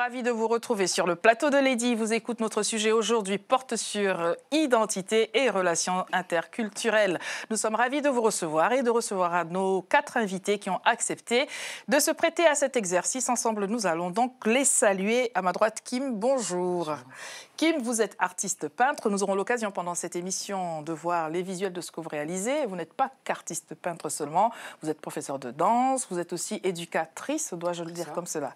Ravi de vous retrouver sur le plateau de Lady. Vous écoute, notre sujet aujourd'hui porte sur identité et relations interculturelles. Nous sommes ravis de vous recevoir et de recevoir à nos 4 invités qui ont accepté de se prêter à cet exercice. Ensemble, nous allons donc les saluer. À ma droite, Kim, bonjour. Bonjour. Kim, vous êtes artiste peintre. Nous aurons l'occasion pendant cette émission de voir les visuels de ce que vous réalisez. Vous n'êtes pas qu'artiste peintre seulement. Vous êtes professeur de danse. Vous êtes aussi éducatrice, dois-je le dire comme cela.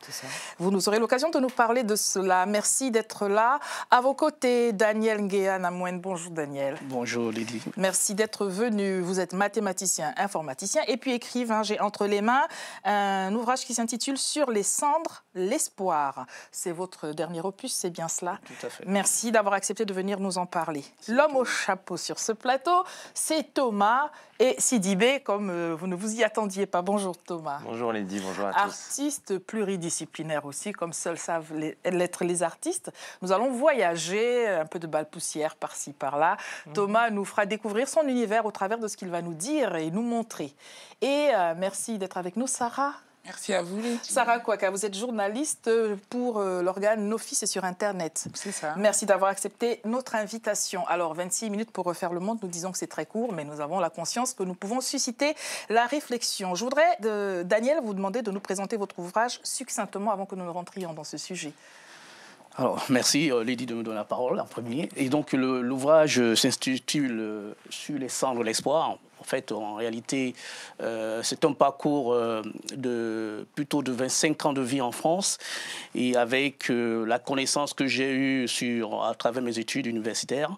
Vous nous aurez l'occasion de nous parler de cela. Merci d'être là. À vos côtés, Daniel Nguéa-Namouen. Bonjour Daniel. Bonjour Lydie. Merci d'être venu. Vous êtes mathématicien, informaticien et puis écrivain. J'ai entre les mains un ouvrage qui s'intitule « Sur les cendres, l'espoir ». C'est votre dernier opus, c'est bien cela? Tout à fait. Merci d'avoir accepté de venir nous en parler. L'homme au chapeau sur ce plateau, c'est Thomas et Sidibé, comme vous ne vous y attendiez pas. Bonjour Thomas. Bonjour Lydie, bonjour à tous. Artiste pluridisciplinaire aussi, comme seuls savent l'être les artistes. Nous allons voyager, un peu de balles-poussière par-ci, par-là. Thomas nous fera découvrir son univers au travers de ce qu'il va nous dire et nous montrer. Et merci d'être avec nous, Sarah. Merci à vous, Lydie. Sarah Kouaka, vous êtes journaliste pour l'organe Nos Fils et sur Internet. C'est ça. Merci d'avoir accepté notre invitation. Alors, 26 minutes pour refaire le monde, nous disons que c'est très court, mais nous avons la conscience que nous pouvons susciter la réflexion. Je voudrais, Daniel, vous demander de nous présenter votre ouvrage succinctement avant que nous ne rentrions dans ce sujet. Alors, merci Lydie de me donner la parole en premier. Et donc, l'ouvrage s'intitule « Sur les cendres, l'espoir ». En fait, en réalité, c'est un parcours plutôt de 25 ans de vie en France et avec la connaissance que j'ai eue à travers mes études universitaires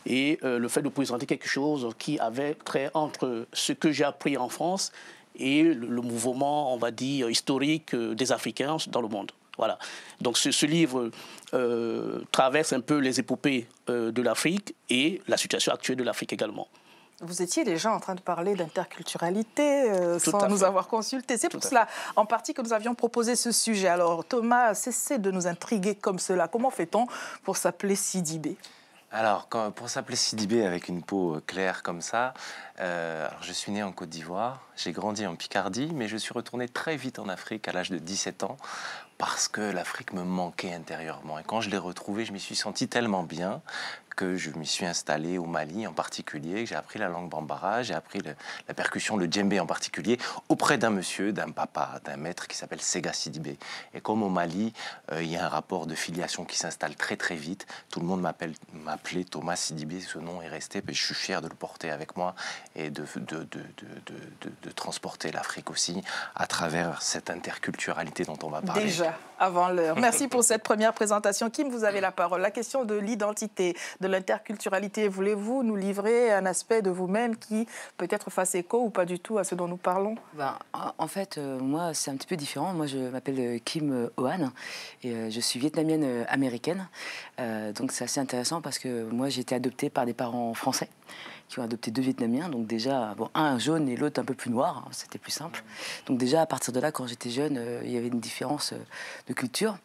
et le fait de présenter quelque chose qui avait trait entre ce que j'ai appris en France et le mouvement, on va dire, historique des Africains dans le monde. Voilà. Donc ce livre traverse un peu les épopées de l'Afrique et la situation actuelle de l'Afrique également. Vous étiez déjà en train de parler d'interculturalité sans nous avoir consulté. C'est pour cela, en partie, que nous avions proposé ce sujet. Alors, Thomas, cessez de nous intriguer comme cela. Comment fait-on pour s'appeler Sidibé ? Alors, pour s'appeler Sidibé avec une peau claire comme ça, alors je suis né en Côte d'Ivoire, j'ai grandi en Picardie, mais je suis retourné très vite en Afrique à l'âge de 17 ans parce que l'Afrique me manquait intérieurement. Et quand je l'ai retrouvée, je m'y suis senti tellement bien que je m'y suis installé au Mali en particulier, j'ai appris la langue bambara, j'ai appris la percussion, le djembé en particulier, auprès d'un monsieur, d'un papa, d'un maître qui s'appelle Sega Sidibé. Et comme au Mali, il y a un rapport de filiation qui s'installe très très vite, tout le monde m'appelait Thomas Sidibé, ce nom est resté, je suis fier de le porter avec moi et de transporter l'Afrique aussi à travers cette interculturalité dont on va parler. Déjà, avant l'heure. Merci pour cette première présentation. Kim, vous avez la parole. La question de l'identité, de l'interculturalité, voulez-vous nous livrer un aspect de vous-même qui peut-être fasse écho ou pas du tout à ce dont nous parlons? En fait, moi, c'est un petit peu différent. Moi, je m'appelle Kim Ohan et je suis vietnamienne américaine. Donc, c'est assez intéressant parce que moi, j'ai été adoptée par des parents français qui ont adopté 2 Vietnamiens, donc déjà, un jaune et l'autre un peu plus noir, hein, c'était plus simple. Donc déjà, à partir de là, quand j'étais jeune, il y avait une différence de culture.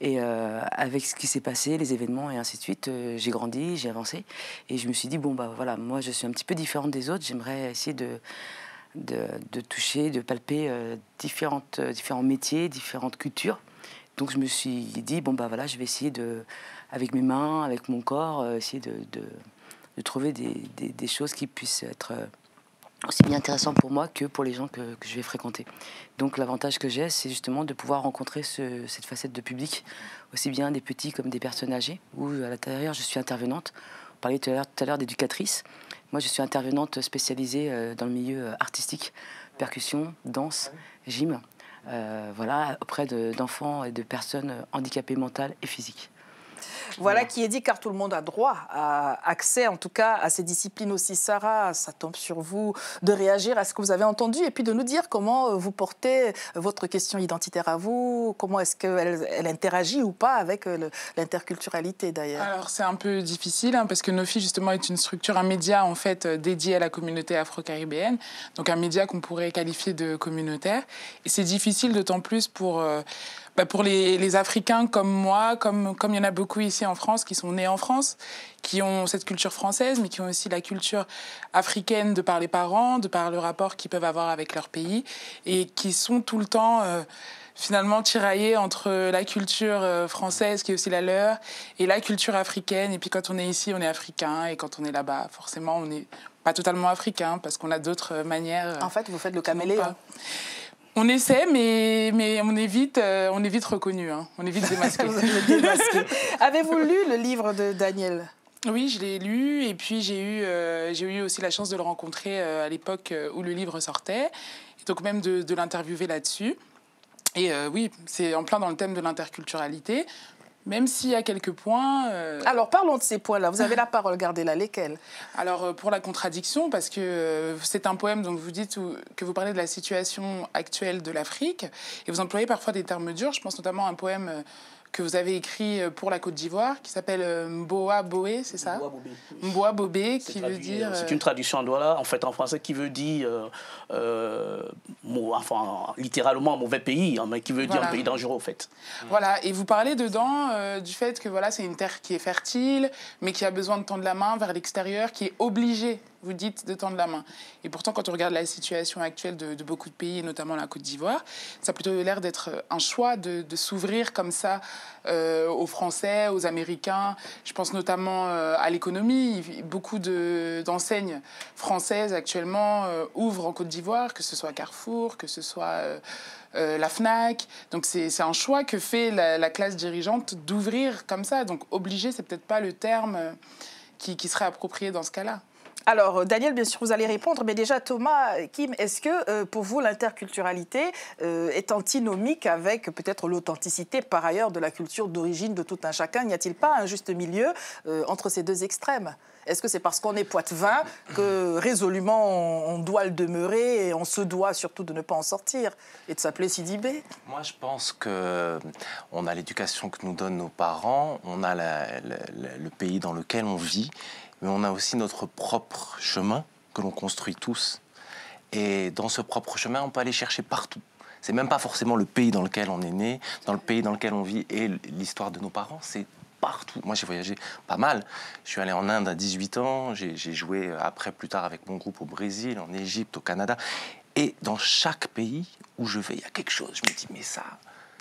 Et avec ce qui s'est passé, les événements et ainsi de suite, j'ai grandi, j'ai avancé. Et je me suis dit, voilà, moi je suis un petit peu différente des autres, j'aimerais essayer de toucher, de palper différents métiers, différentes cultures. Donc je me suis dit, voilà, je vais essayer avec mes mains, avec mon corps, essayer de trouver des choses qui puissent être aussi bien intéressantes pour moi que pour les gens que je vais fréquenter. Donc l'avantage que j'ai, c'est justement de pouvoir rencontrer cette facette de public, aussi bien des petits comme des personnes âgées, où à l'intérieur je suis intervenante. On parlait tout à l'heure d'éducatrice. Moi je suis intervenante spécialisée dans le milieu artistique, percussion, danse, gym, voilà, auprès d'enfants et de personnes handicapées mentales et physiques. Voilà qui est dit, car tout le monde a droit à accès, en tout cas, à ces disciplines aussi. Sarah, ça tombe sur vous de réagir à ce que vous avez entendu et puis de nous dire comment vous portez votre question identitaire à vous, comment est-ce qu'elle interagit ou pas avec l'interculturalité d'ailleurs. Alors c'est un peu difficile parce que Nos Fils justement est une structure, un média en fait dédié à la communauté afro-caribéenne, donc un média qu'on pourrait qualifier de communautaire. Et c'est difficile d'autant plus pour les Africains comme moi, comme il y en a beaucoup ici en France, qui sont nés en France, qui ont cette culture française, mais qui ont aussi la culture africaine de par les parents, de par le rapport qu'ils peuvent avoir avec leur pays, et qui sont tout le temps finalement tiraillés entre la culture française, qui est aussi la leur, et la culture africaine. Et puis quand on est ici, on est africain, et quand on est là-bas, forcément, on n'est pas totalement africain, parce qu'on a d'autres manières. En fait, vous faites le caméléon. On essaie, mais on est vite reconnu, hein. On est vite démasqué. Avez-vous lu le livre de Daniel ? Oui, je l'ai lu, et puis j'ai eu aussi la chance de le rencontrer à l'époque où le livre sortait, et donc même de l'interviewer là-dessus. Et oui, c'est en plein dans le thème de l'interculturalité, même s'il y a quelques points... Alors, parlons de ces points-là. Vous avez la parole, gardez-la. Lesquels ? Alors, pour la contradiction, parce que c'est un poème dont vous dites que vous parlez de la situation actuelle de l'Afrique, et vous employez parfois des termes durs. Je pense notamment à un poème que vous avez écrit pour la Côte d'Ivoire, qui s'appelle Mboa Boé, c'est ça ? Mboa Bobé, qui veut dire... C'est une traduction en douala, en fait, en français, qui veut dire, littéralement, mauvais pays, hein, mais qui veut dire un pays dangereux, en fait. Voilà, et vous parlez dedans du fait que voilà, c'est une terre qui est fertile, mais qui a besoin de tendre la main vers l'extérieur, qui est obligée, vous dites, de tendre la main. Et pourtant, quand on regarde la situation actuelle de beaucoup de pays, et notamment la Côte d'Ivoire, ça a plutôt l'air d'être un choix de s'ouvrir comme ça aux Français, aux Américains. Je pense notamment à l'économie. Beaucoup d'enseignes françaises actuellement ouvrent en Côte d'Ivoire, que ce soit Carrefour, que ce soit la FNAC. Donc c'est un choix que fait la classe dirigeante d'ouvrir comme ça. Donc obligé, c'est peut-être pas le terme qui serait approprié dans ce cas-là. Alors, Daniel, bien sûr, vous allez répondre, mais déjà, Thomas, Kim, est-ce que pour vous, l'interculturalité est antinomique avec peut-être l'authenticité, par ailleurs, de la culture d'origine de tout un chacun ? N'y a-t-il pas un juste milieu entre ces deux extrêmes ? Est-ce que c'est parce qu'on est poitevin que résolument on doit le demeurer et on se doit surtout de ne pas en sortir et de s'appeler Sidibé ? Moi, je pense qu'on a l'éducation que nous donnent nos parents, on a le pays dans lequel on vit, mais on a aussi notre propre chemin que l'on construit tous. Et dans ce propre chemin, on peut aller chercher partout. C'est même pas forcément le pays dans lequel on est né, dans le pays dans lequel on vit et l'histoire de nos parents, c'est partout. Moi, j'ai voyagé pas mal. Je suis allé en Inde à 18 ans, j'ai joué après, plus tard, avec mon groupe au Brésil, en Égypte, au Canada. Et dans chaque pays où je vais, il y a quelque chose. Je me dis, mais ça...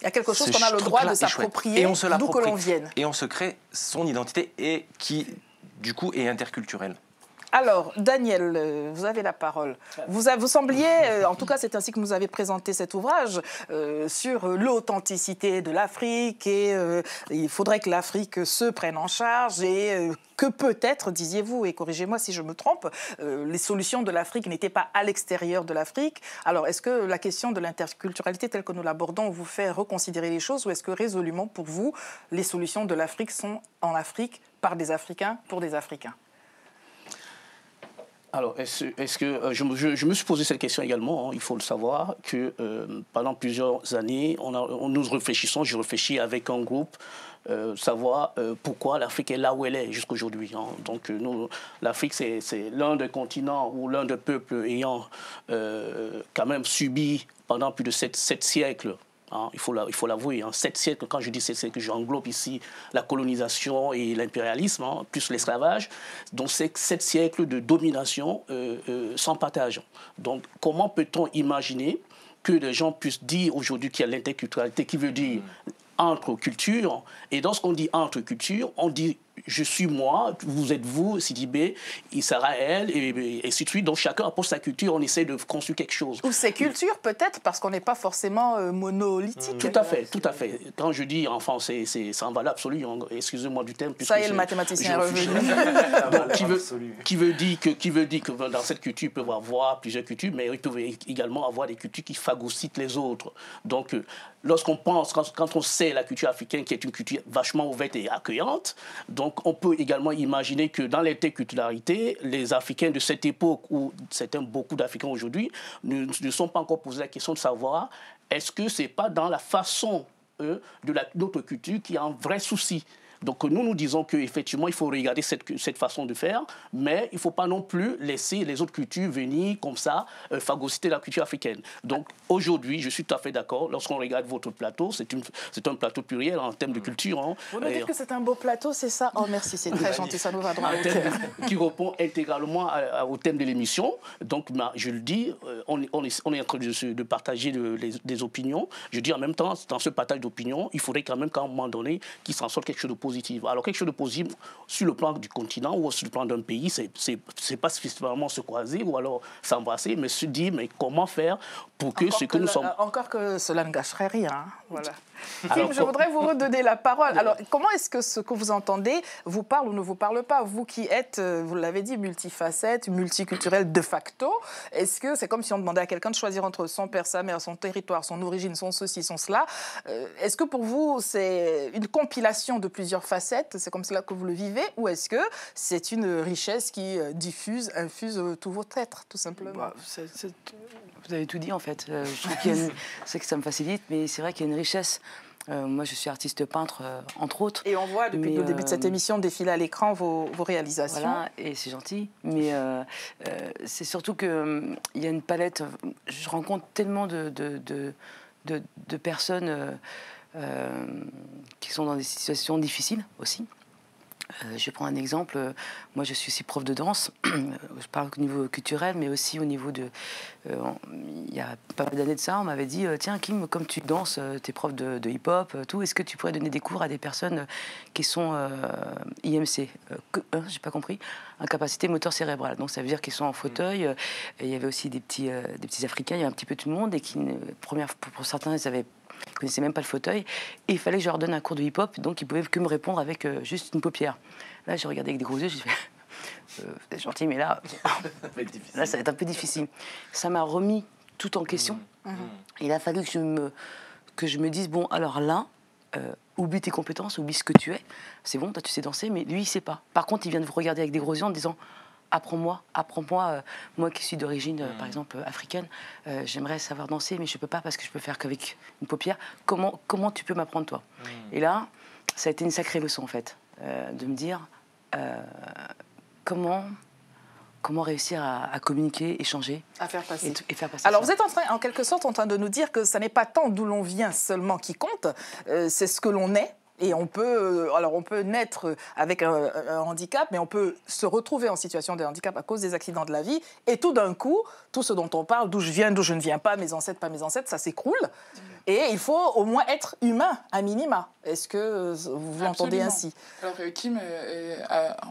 Il y a quelque chose qu'on a le droit de s'approprier, d'où que l'on vienne. Et on se crée son identité et qui, du coup, est interculturelle. Alors, Daniel, vous avez la parole. Vous sembliez, en tout cas c'est ainsi que vous avez présenté cet ouvrage, sur l'authenticité de l'Afrique et il faudrait que l'Afrique se prenne en charge et que peut-être, disiez-vous, et corrigez-moi si je me trompe, les solutions de l'Afrique n'étaient pas à l'extérieur de l'Afrique. Alors, est-ce que la question de l'interculturalité telle que nous l'abordons vous fait reconsidérer les choses ou est-ce que résolument pour vous, les solutions de l'Afrique sont en Afrique par des Africains pour des Africains ? Alors, est-ce que je me suis posé cette question également, hein, il faut le savoir, que pendant plusieurs années, nous réfléchissons, je réfléchis avec un groupe, savoir pourquoi l'Afrique est là où elle est jusqu'à aujourd'hui. Hein. Donc, l'Afrique, c'est l'un des continents ou l'un des peuples ayant quand même subi pendant plus de 7 siècles. Hein, il faut l'avouer, hein, 7 siècles, quand je dis 7 siècles, j'englobe ici la colonisation et l'impérialisme, hein, plus l'esclavage. Donc c'est 7 siècles de domination sans partage. Donc comment peut-on imaginer que les gens puissent dire aujourd'hui qu'il y a l'interculturalité, qui veut dire entre cultures, et dans ce qu'on dit entre cultures, on dit je suis moi, vous êtes vous, Sidibé, Issara elle, et ainsi de suite. Donc chacun apporte sa culture, on essaie de construire quelque chose. Ou ses cultures peut-être, parce qu'on n'est pas forcément monolithique. Tout à fait, tout à fait. Quand je dis enfant, c'est en valeur absolue, excusez-moi du terme. Ça y est, le mathématicien est revenu. Donc, qui veut dire que dans cette culture, il peut y avoir plusieurs cultures, mais il peut également avoir des cultures qui phagocytent les autres. Donc, lorsqu'on pense, quand on sait la culture africaine, qui est une culture vachement ouverte et accueillante, donc on peut également imaginer que dans l'interculturalité, les Africains de cette époque, ou beaucoup d'Africains aujourd'hui, ne sont pas encore posés la question de savoir est-ce que ce n'est pas dans la façon de notre culture qu'il y a un vrai souci. Donc nous disons qu'effectivement, il faut regarder cette façon de faire, mais il ne faut pas non plus laisser les autres cultures venir comme ça, phagocyter la culture africaine. Donc aujourd'hui, je suis tout à fait d'accord, lorsqu'on regarde votre plateau, c'est un plateau pluriel en termes de culture. Hein. Vous nous dites que c'est un beau plateau, c'est ça? Oh merci, c'est très gentil, ça nous va droit au cœur. Qui répond intégralement au thème de l'émission. Donc je le dis, on est en train de partager des opinions. Je dis en même temps, dans ce partage d'opinions, il faudrait quand même qu'à un moment donné, qu'il s'en sorte quelque chose de positif. Alors quelque chose de positif sur le plan du continent ou sur le plan d'un pays, c'est pas spécifiquement se croiser ou alors s'embrasser, mais se dire mais comment faire pour que ce que nous sommes... Encore que cela ne gâcherait rien. Hein. Voilà. Alors, Kim, je voudrais vous redonner la parole. Alors, comment est-ce que ce que vous entendez vous parle ou ne vous parle pas? Vous qui êtes, vous l'avez dit, multifacette, multiculturel de facto, est-ce que c'est comme si on demandait à quelqu'un de choisir entre son père, sa mère, son territoire, son origine, son ceci, son cela? Est-ce que pour vous, c'est une compilation de plusieurs facettes? C'est comme cela que vous le vivez? Ou est-ce que c'est une richesse qui infuse tout votre être, tout simplement? Bah, vous avez tout dit, en fait. Je trouve c'est que ça me facilite, mais c'est vrai qu'il y a une richesse. Moi, je suis artiste peintre, entre autres. Et on voit depuis le début de cette émission défiler à l'écran vos réalisations. Voilà, et c'est gentil. Mais c'est surtout qu'il y a une palette. Je rencontre tellement de personnes qui sont dans des situations difficiles aussi. Je prends un exemple. Moi, je suis aussi prof de danse. Je parle au niveau culturel, mais aussi au niveau de... il y a pas mal d'années de ça, on m'avait dit « Tiens, Kim, comme tu danses, tu es prof de hip-hop, tout, est-ce que tu pourrais donner des cours à des personnes qui sont IMC j'ai pas compris. Incapacité moteur cérébrale. Donc, ça veut dire qu'ils sont en fauteuil. Et il y avait aussi des petits Africains, il y a un petit peu tout le monde. Et pour certains, ils avaient... Ils ne connaissaient même pas le fauteuil. Et il fallait que je leur donne un cours de hip-hop, donc ils ne pouvaient que me répondre avec juste une paupière. Là, j'ai regardé avec des gros yeux, j'ai fait c'est gentil, mais là, ça va être un peu difficile. Ça m'a remis tout en question. Il a fallu que je me dise, bon, alors là, oublie tes compétences, oublie ce que tu es. C'est bon, toi, tu sais danser, mais lui, il ne sait pas. Par contre, il vient de vous regarder avec des gros yeux en disant... Apprends-moi, moi qui suis d'origine, par exemple, africaine, j'aimerais savoir danser, mais je ne peux pas parce que je peux faire qu'avec une paupière. Comment tu peux m'apprendre, toi? Et là, ça a été une sacrée leçon, en fait, de me dire comment réussir à communiquer, échanger. À faire passer. Et faire passer. Alors, ça. vous êtes en quelque sorte en train de nous dire que ce n'est pas tant d'où l'on vient seulement qui compte, c'est ce que l'on est. Et on peut naître avec un handicap, mais on peut se retrouver en situation de handicap à cause des accidents de la vie. Et tout d'un coup, tout ce dont on parle, d'où je viens, d'où je ne viens pas, mes ancêtres, pas mes ancêtres, ça s'écroule. Et il faut au moins être humain, à minima. Est-ce que vous l'entendez ainsi? Alors, Kim,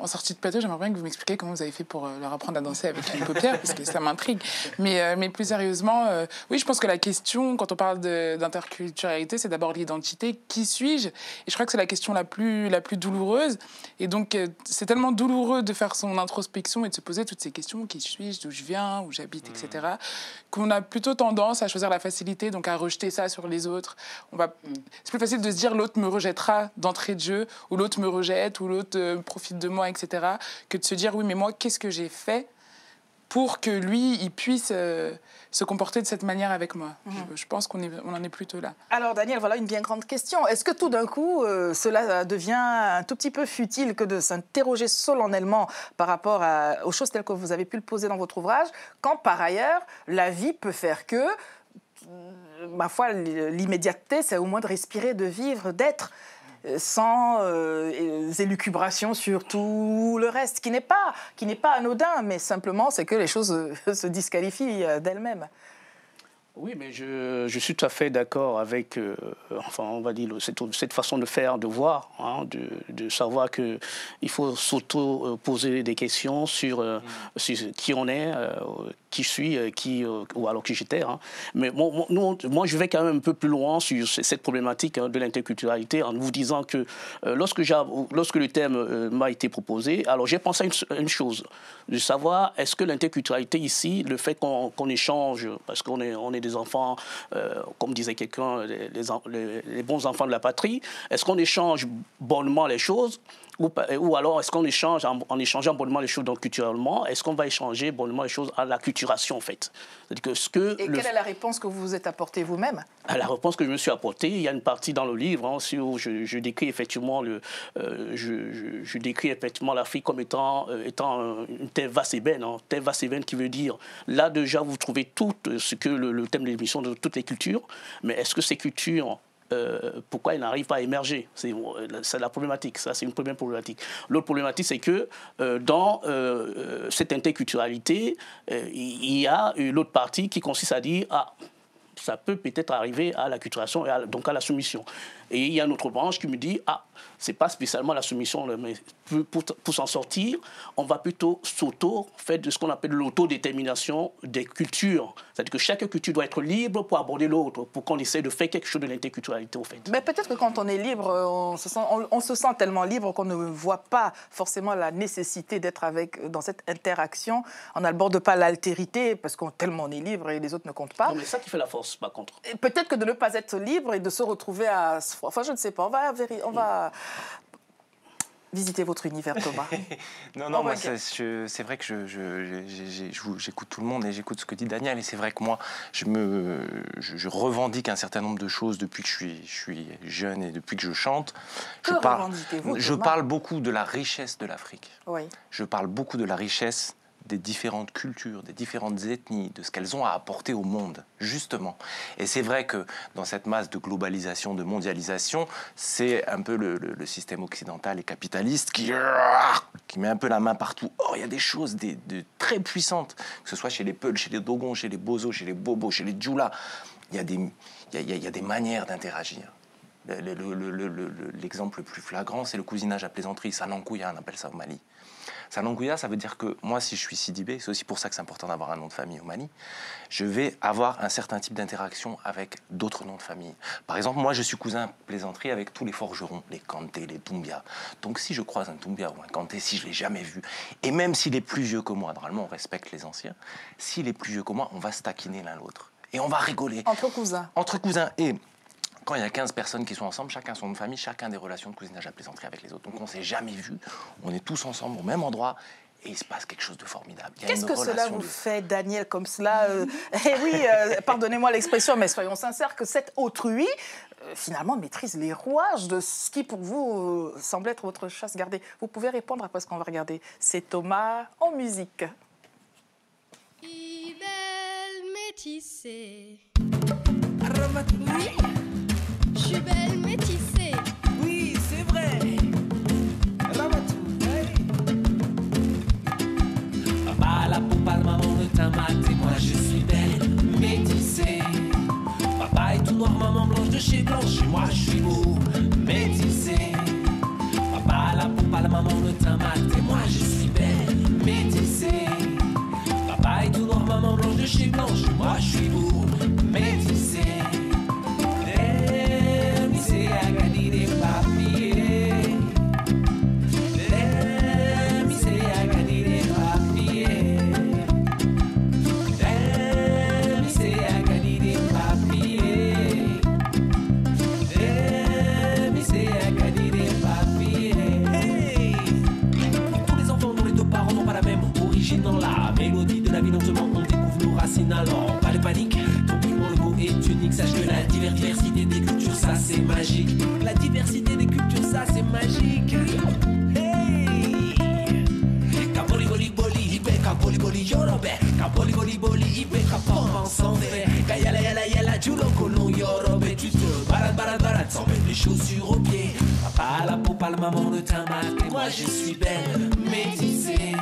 en sortie de plateau, j'aimerais bien que vous m'expliquiez comment vous avez fait pour leur apprendre à danser avec une paupière, parce que ça m'intrigue. Mais plus sérieusement, oui, je pense que la question, quand on parle d'interculturalité, c'est d'abord l'identité. Qui suis-je? Et je crois que c'est la question la plus douloureuse. Et donc, c'est tellement douloureux de faire son introspection et de se poser toutes ces questions. Qui suis-je? D'où je viens? Où j'habite? Etc. Qu'on a plutôt tendance à choisir la facilité, donc à rejeter ça sur les autres. C'est plus facile de se dire l'autre me rejettera d'entrée de jeu, ou l'autre me rejette, ou l'autre profite de moi, etc., que de se dire oui, mais moi, qu'est-ce que j'ai fait pour que lui, il puisse se comporter de cette manière avec moi. Je pense qu'on en est plutôt là. Alors, Daniel, voilà une bien grande question. Est-ce que tout d'un coup, cela devient un tout petit peu futile que de s'interroger solennellement par rapport aux choses telles que vous avez pu le poser dans votre ouvrage, quand, par ailleurs, la vie peut faire que... ma foi, l'immédiateté, c'est au moins de respirer, de vivre, d'être, sans élucubration sur tout le reste, qui n'est pas anodin, mais simplement, c'est que les choses se disqualifient d'elles-mêmes. Oui, mais je suis tout à fait d'accord avec, enfin, on va dire, cette façon de faire, de voir, hein, de savoir qu'il faut s'auto-poser des questions sur qui on est, qui je suis, ou alors qui j'étais. Hein. Mais moi, je vais quand même un peu plus loin sur cette problématique de l'interculturalité en vous disant que lorsque le thème m'a été proposé, alors j'ai pensé à une chose, de savoir est-ce que l'interculturalité ici, le fait qu'on échange, parce qu'on est des enfants, comme disait quelqu'un, les bons enfants de la patrie. Est-ce qu'on échange bonnement les choses ou alors est-ce qu'on échange en échangeant bonnement les choses donc culturellement, est-ce qu'on va échanger bonnement les choses à la culturation en fait? C'est-à-dire que Et quelle est la réponse que vous vous êtes apportée vous-même? La réponse que je me suis apportée, il y a une partie dans le livre où je décris effectivement je décris effectivement l'Afrique comme étant une terre vaste ébène, terre vaste ébène qui veut dire là déjà vous trouvez tout ce que le thème de l'émission de toutes les cultures, mais est-ce que ces cultures pourquoi ils n'arrivent pas à émerger? C'est la problématique, ça c'est une première problématique. L'autre problématique c'est que dans cette interculturalité, il y a l'autre partie qui consiste à dire ça peut peut-être arriver à l'acculturation et donc à la soumission. Et il y a une autre branche qui me dit c'est pas spécialement la soumission, mais pour s'en sortir, on va plutôt faire de ce qu'on appelle l'autodétermination des cultures. C'est-à-dire que chaque culture doit être libre pour aborder l'autre, pour qu'on essaie de faire quelque chose de l'interculturalité, au fait. Mais peut-être que quand on est libre, on se sent tellement libre qu'on ne voit pas forcément la nécessité d'être dans cette interaction. On n'aborde pas l'altérité parce qu'on tellement on est libre et les autres ne comptent pas. Non, mais c'est ça qui fait la force, par contre. Et peut-être que de ne pas être libre et de se retrouver à... Enfin, je ne sais pas. On va visiter votre univers, Thomas. Non, moi, c'est vrai que j'écoute tout le monde et j'écoute ce que dit Daniel. Et c'est vrai que moi, je revendique un certain nombre de choses depuis que je suis jeune et depuis que je chante. Je parle beaucoup de la richesse de l'Afrique. Oui. Je parle beaucoup de la richesse des différentes cultures, des différentes ethnies, de ce qu'elles ont à apporter au monde, justement. Et c'est vrai que dans cette masse de globalisation, de mondialisation, c'est un peu le système occidental et capitaliste qui met un peu la main partout. Or, il y a des choses de très puissantes, que ce soit chez les Peuls, chez les Dogons, chez les Bozos, chez les Bobos, chez les Djoula. Il y a des manières d'interagir. L'exemple le plus flagrant, c'est le cousinage à plaisanterie. Sanankuya, on appelle ça au Mali. Sanankuya, ça veut dire que moi, si je suis Sidibé, c'est aussi pour ça que c'est important d'avoir un nom de famille au Mali, je vais avoir un certain type d'interaction avec d'autres noms de famille. Par exemple, moi, je suis cousin plaisanterie avec tous les forgerons, les Kanté, les Doumbia. Donc, si je croise un Doumbia ou un Kanté, si je ne l'ai jamais vu, et même s'il est plus vieux que moi, normalement, on respecte les anciens, s'il est plus vieux que moi, on va se taquiner l'un l'autre. Et on va rigoler. Entre cousins. Entre cousins. Et quand il y a 15 personnes qui sont ensemble, chacun son nom de famille, chacun des relations de cousinage à plaisanterie avec les autres. Donc on ne s'est jamais vus, on est tous ensemble au même endroit et il se passe quelque chose de formidable. Qu'est-ce que cela vous fait, Daniel, comme cela Eh oui, pardonnez-moi l'expression, mais soyons sincères, que cet autrui, finalement, maîtrise les rouages de ce qui, pour vous, semble être votre chasse gardée. Vous pouvez répondre après ce qu'on va regarder. C'est Thomas en musique. Belle métissée. Oui. Je suis belle métissée. Oui, c'est vrai. Papa, la poupa, maman, le tomate, et moi je suis belle métissée. Papa est tout noir, maman blanche de chez blanche, et moi je suis beau métissé. Papa, la poupa, maman, le tomate, et moi je suis belle métissée. Papa est tout noir, maman blanche de chez blanche, et moi je suis beau métissé. Dans la mélodie de la vie, non seulement on découvre nos racines, alors pas de panique. Ton piment, le mot est unique, sache que la diversité des cultures, ça c'est magique. La diversité des cultures, ça c'est magique. Hey! Kapoli boli boli, ibe kapoli boli yorobe, kapoli boli boli, ibe kapom ensemble. Kayala yala yala, julo kolon yorobe, tu te barad sans mettre les chaussures aux pieds. Papa la poupa, la maman le tamate, et moi je suis belle métissée.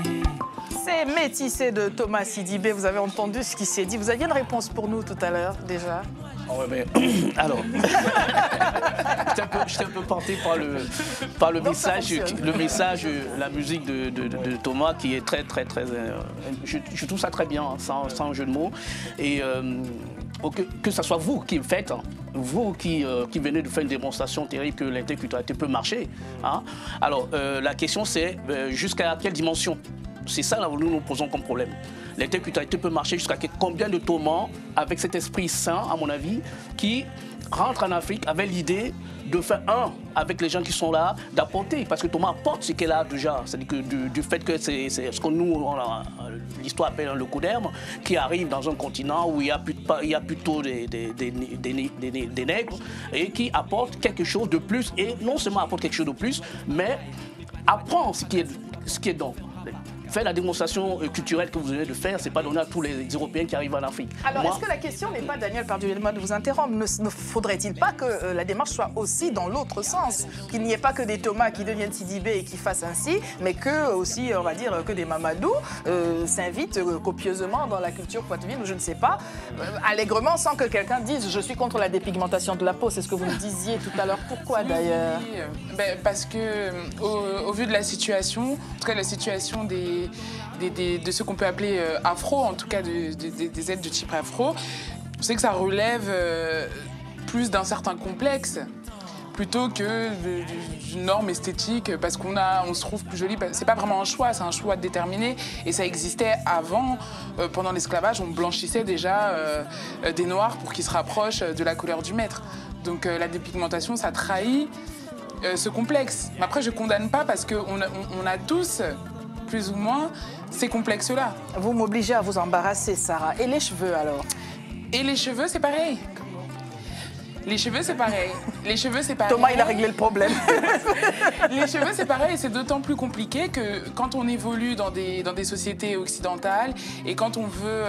C'est Métissé de Thomas Sidibé. Vous avez entendu ce qui s'est dit. Vous aviez une réponse pour nous tout à l'heure, déjà? Oh, mais, alors, j'étais un peu porté par le message, la musique de Thomas qui est très, très, très... je trouve ça très bien, hein, sans jeu de mots. Et que ce soit vous qui le faites, hein, vous qui venez de faire une démonstration terrible que l'interculturalité peut marcher. Hein. Alors, la question c'est jusqu'à quelle dimension C'est ça, là, où nous posons comme problème. L'interculturalité peut marcher jusqu'à combien de Thomas, avec cet esprit sain, à mon avis, qui rentre en Afrique avec l'idée de faire un avec les gens qui sont là, d'apporter. Parce que Thomas apporte ce qu'elle a déjà. C'est-à-dire que du fait que c'est ce que nous, l'histoire appelle le coup d'herbe, qui arrive dans un continent où il y a plutôt des nègres, et qui apporte quelque chose de plus. Et non seulement apporte quelque chose de plus, mais apprend ce qui est dans. Faire la démonstration culturelle que vous venez de faire, c'est pas donné à tous les Européens qui arrivent en Afrique. Alors, est-ce que la question n'est pas, Daniel, pardonnez-moi de vous interrompre, ne faudrait-il pas que la démarche soit aussi dans l'autre sens? Qu'il n'y ait pas que des Thomas qui deviennent Sidibé et qui fassent ainsi, mais que aussi, on va dire, que des Mamadou s'invitent copieusement dans la culture poitevine, ou je ne sais pas, allègrement, sans que quelqu'un dise « je suis contre la dépigmentation de la peau ». C'est ce que vous me disiez tout à l'heure. Pourquoi, d'ailleurs? Parce que, au vu de la situation, en tout cas la situation de ce qu'on peut appeler afro, en tout cas des aides de type afro, on sait que ça relève plus d'un certain complexe plutôt que d'une norme esthétique, parce on se trouve plus joli. C'est pas vraiment un choix, c'est un choix déterminé, et ça existait avant. Pendant l'esclavage, on blanchissait déjà des noirs pour qu'ils se rapprochent de la couleur du maître. Donc la dépigmentation, ça trahit ce complexe. Mais après, je condamne pas, parce qu'on a tous plus ou moins ces complexes-là. Vous m'obligez à vous embarrasser, Sarah. Et les cheveux, alors? Et les cheveux, c'est pareil. Les cheveux, c'est pareil. Les cheveux, c'est pareil. Thomas, il a réglé le problème. Les cheveux, c'est pareil. C'est d'autant plus compliqué que quand on évolue dans des sociétés occidentales et quand on veut,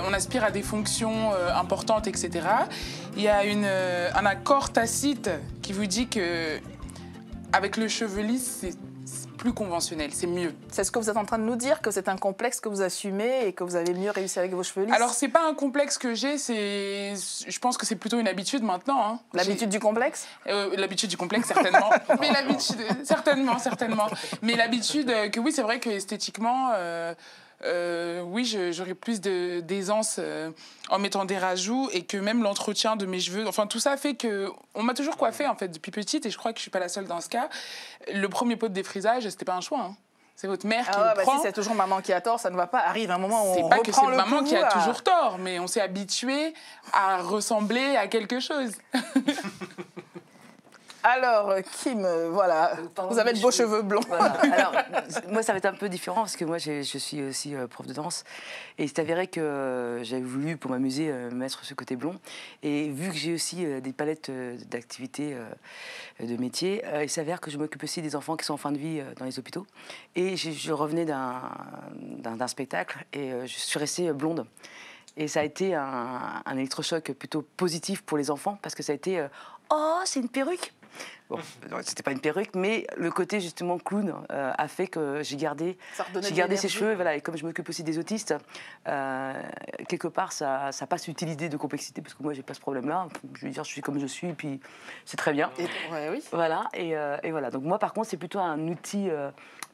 on aspire à des fonctions importantes, etc., il y a un accord tacite qui vous dit que avec le cheveu lisse, c'est plus conventionnel, c'est mieux. C'est ce que vous êtes en train de nous dire, que c'est un complexe que vous assumez et que vous avez mieux réussi avec vos cheveux lisses? Alors, c'est pas un complexe que j'ai, je pense que c'est plutôt une habitude maintenant. Hein. L'habitude du complexe? L'habitude du complexe, certainement. Mais l'habitude, certainement. Mais l'habitude que oui, c'est vrai que esthétiquement, oui, j'aurais plus d'aisance en mettant des rajouts, et que même l'entretien de mes cheveux, enfin tout ça fait que on m'a toujours coiffée en fait depuis petite, et je crois que je suis pas la seule dans ce cas. Le premier pot de défrisage, c'était pas un choix. Hein. C'est votre mère qui le prend. Si c'est toujours maman qui a tort, ça ne va pas. Arrive un moment où on reprend le pouvoir. C'est pas que c'est maman qui a toujours tort, mais on s'est habitué à ressembler à quelque chose. Alors, Kim, voilà, vous avez de beaux cheveux blonds. Voilà. Alors, moi, ça va être un peu différent, parce que moi, je suis aussi prof de danse. Et c'est avéré que j'avais voulu, pour m'amuser, mettre ce côté blond. Et vu que j'ai aussi des palettes d'activités, de métiers, il s'avère que je m'occupe aussi des enfants qui sont en fin de vie dans les hôpitaux. Et je revenais d'un spectacle, et je suis restée blonde. Et ça a été un électrochoc plutôt positif pour les enfants, parce que ça a été « Oh, c'est une perruque !» Bon, c'était pas une perruque, mais le côté justement clown a fait que j'ai gardé ces cheveux. Voilà, et comme je m'occupe aussi des autistes, quelque part, ça passe une idée de complexité, parce que moi, j'ai pas ce problème-là. Je veux dire, je suis comme je suis, et puis c'est très bien. Oui. Voilà, et voilà. Donc moi, par contre, c'est plutôt un outil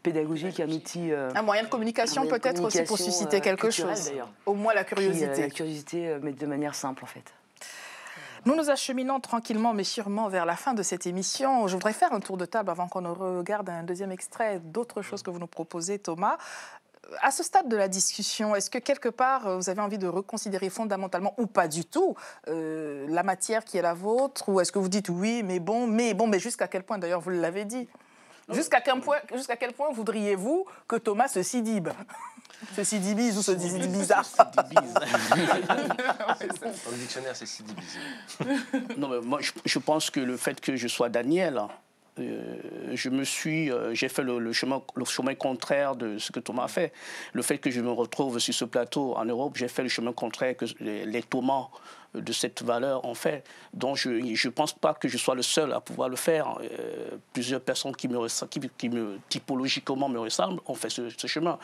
pédagogique, un outil... un moyen de communication peut-être aussi pour susciter quelque chose. Au moins la curiosité. La curiosité, mais de manière simple, en fait. Nous nous acheminons tranquillement mais sûrement vers la fin de cette émission. Je voudrais faire un tour de table avant qu'on ne regarde un deuxième extrait d'autres choses que vous nous proposez, Thomas. À ce stade de la discussion, est-ce que quelque part vous avez envie de reconsidérer fondamentalement ou pas du tout la matière qui est la vôtre, ou est-ce que vous dites oui, mais jusqu'à quel point, d'ailleurs vous l'avez dit, jusqu'à quel point voudriez-vous que Thomas se sidibe? Se sidibise ou se bizarre. Dans le dictionnaire, c'est sidibise. Non, mais moi, je pense que le fait que je sois Daniel, j'ai fait le chemin contraire de ce que Thomas a fait. Le fait que je me retrouve sur ce plateau en Europe, j'ai fait le chemin contraire que les Thomas de cette valeur ont fait. Donc je ne pense pas que je sois le seul à pouvoir le faire. Plusieurs personnes qui typologiquement me ressemblent ont fait ce chemin.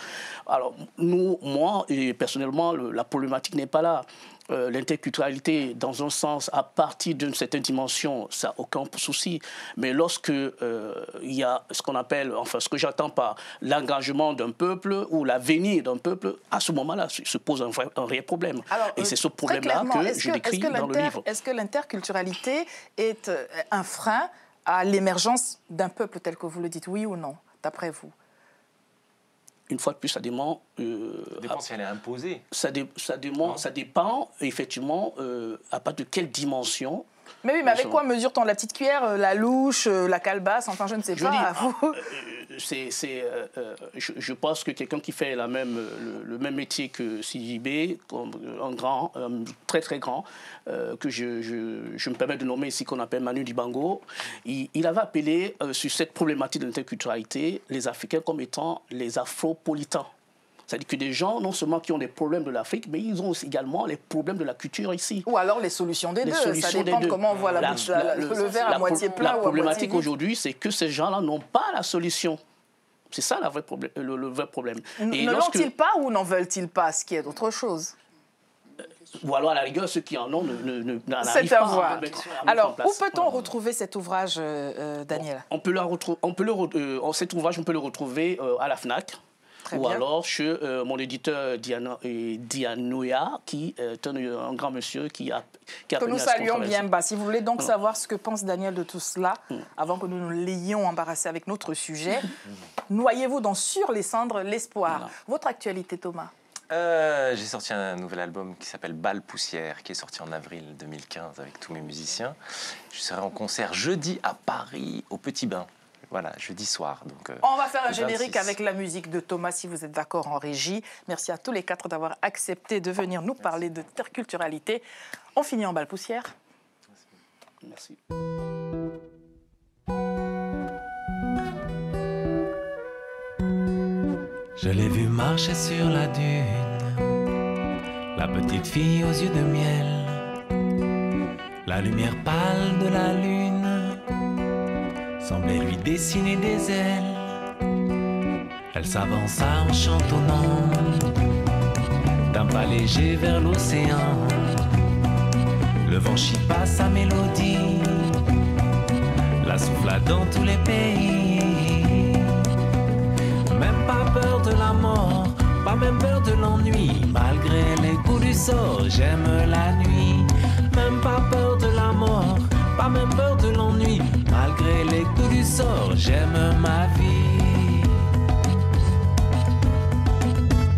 Alors moi, et personnellement, la problématique n'est pas là. L'interculturalité, dans un sens, à partir d'une certaine dimension, ça n'a aucun souci. Mais lorsque il y a ce qu'on appelle, enfin ce que j'attends par l'engagement d'un peuple ou l'avenir d'un peuple, à ce moment-là, se pose un réel problème. Alors, et c'est ce problème-là que je décris dans le livre. Est-ce que l'interculturalité est un frein à l'émergence d'un peuple tel que vous le dites, oui ou non, d'après vous? une fois de plus, ça dépend. Ça dépend si elle est imposée. Ça dépend, effectivement, à partir de quelle dimension. Mais oui, mais avec quoi mesure-t-on la petite cuillère, la louche, la calebasse, enfin je ne sais pas. Je pense que quelqu'un qui fait le même métier que CJB, un grand, très très grand, que je me permets de nommer ici, qu'on appelle Manu Dibango, il avait appelé sur cette problématique de l'interculturalité les Africains comme étant les afropolitains. C'est-à-dire que des gens, non seulement qui ont des problèmes de l'Afrique, mais ils ont aussi également les problèmes de la culture ici. Ou alors les solutions des deux. Ça dépend de comment on voit le verre à moitié plein ou à moitié vide. La problématique aujourd'hui, c'est que ces gens-là n'ont pas la solution. C'est ça le vrai problème. Ne l'ont-ils pas ou n'en veulent-ils pas, ce qui est autre chose? Ou alors, à la rigueur, ceux qui en ont n'arrivent pas à voir. Alors, où peut-on retrouver cet ouvrage, Daniel? Cet ouvrage, on peut le retrouver à la FNAC. Ou alors chez mon éditeur Dianoya, qui est un grand monsieur qui a que nous saluons bien bas. Si vous voulez donc savoir ce que pense Daniel de tout cela, avant que nous nous l'ayons embarrassé avec notre sujet, noyez-vous dans Sur les cendres, l'espoir. Voilà. Votre actualité, Thomas? J'ai sorti un nouvel album qui s'appelle Bal Poussière, qui est sorti en avril 2015 avec tous mes musiciens. Je serai en concert jeudi à Paris, au Petit Bain. Voilà, jeudi soir. Donc, on va faire un générique avec la musique de Thomas, si vous êtes d'accord, en régie. Merci à tous les quatre d'avoir accepté de venir nous parler de interculturalité. On finit en Bal Poussière. Merci. Je l'ai vue marcher sur la dune, la petite fille aux yeux de miel, la lumière pâle de la lune semblait lui dessiner des ailes. Elle s'avança en chantonnant d'un pas léger vers l'océan. Le vent chipa sa mélodie, la souffla dans tous les pays. Même pas peur de la mort, pas même peur de l'ennui. Malgré les coups du sort, j'aime la nuit. Même pas peur de la mort, pas même peur de l'ennui. Malgré les coups du sort, j'aime ma vie.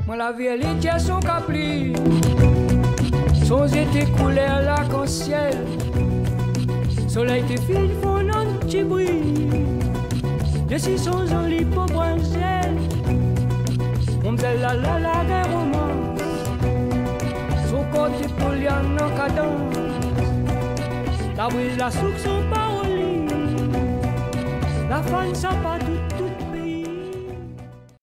Moi la vie elle était à son caprice, son été couleur l'arc-en-ciel. Soleil te file fond en petit bruit, je suis son joli peau bronzelle. On me dit la guerre romance, son côté polian en cadence. La brise, la soupe, son paroli, la fan, ça pas tout.